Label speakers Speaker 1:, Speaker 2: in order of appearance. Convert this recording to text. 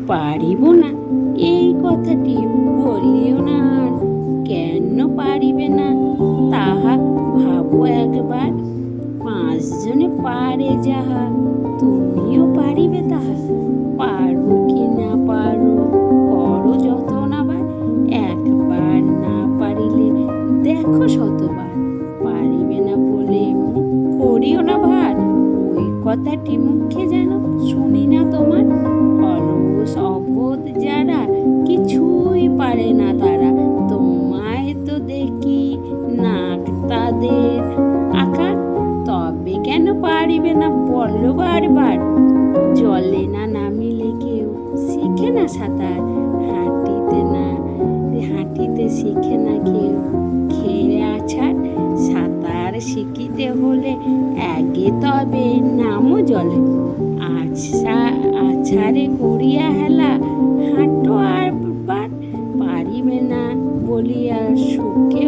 Speaker 1: পারিব না এই কথাটি বলিও না আর। কেন পারিবে না তাহা ভাবো একবার। পাঁচজনে পারে যাহা তুমিও পারিবে তাহা। পারো কি না পারো করো যতন আবার। একবার না পারিলে দেখো শতবার। পারিবে না বলে মুখ করিও না ভার। ওই কথাটি মুখে যেন শুনি না তোমার। অলস অবোধ যারা কিছুই পারে না তারা। তোমায় তো দেখি নাক তাদের আকার। তবে কেন পারিবে না বলো বারবার। জলে না নামিলে কেউ শিখে না সাঁতার। হাঁটিতে শিখে না কেউ খেয়ে আছাড়। সাঁতার শিখিতে হলে আগে তবে নামো জলে। আছাড়ে করিয়া হেলা হাঁটো আর বার। পারিবে না বলিয়া সুখে